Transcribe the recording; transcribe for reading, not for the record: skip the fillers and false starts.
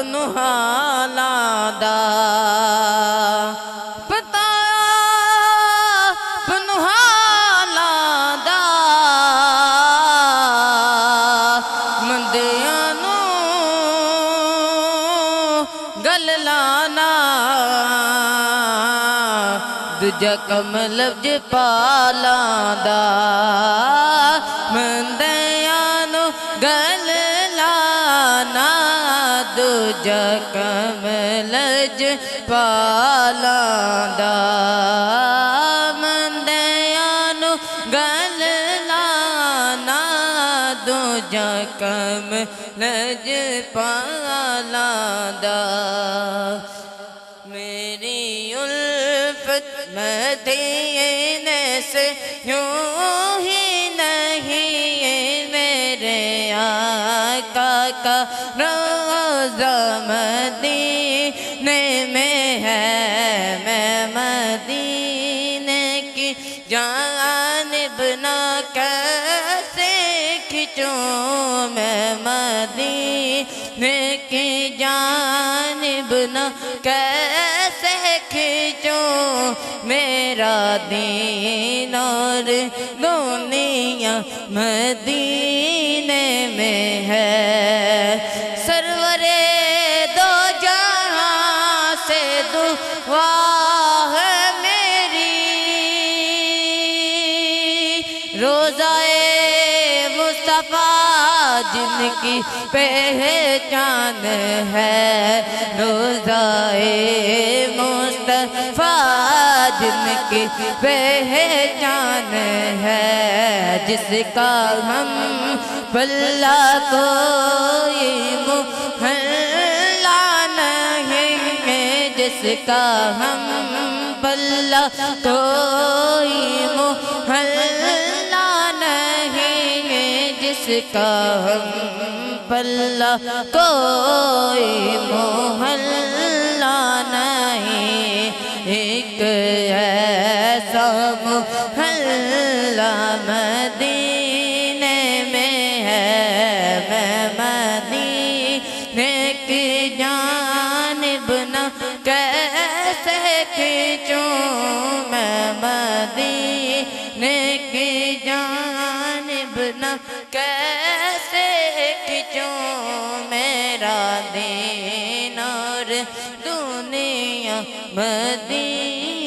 اپن حالاں دا پتا اپن حالاں دا مندیاں نوں گل لانا دوجا کم لفظ پالاں دا مندیاں نوں گل لانا دوجا کم لفظ پالاں دا مندیاں نوں گل لانا دوجا کم لفظ پالاں دا میری الفت مدینے سے یوں ہی نہیں میرے آقا کا روضہ مدینے میں ہے میں مدینے کی جانب نہ کیسے کھچوں میں مدینے کی جانب نہ کیسے کھچوں میرا دین اور دنیا مدینے میں ہے سرور دو جہاں سے دعا ہے میری روضہ مصطفیٰ جن کی پہچان ہے روضہ مصطفیٰ جن کی پہچان ہے جس کا ہم پلہ کوئی محلہ نہیں ہے جس کا ہم پلہ کوئی محلہ نہیں ہے جس کا ہم پلہ کوئی محلہ نہیں ایک ایسا محلہ مدینے میں ہے میں مدینے کی جانب نہ کیسے کھچوں میں مدینے کی جانب نہ کیسے کھچوں میرا دین اور دنیا مدینے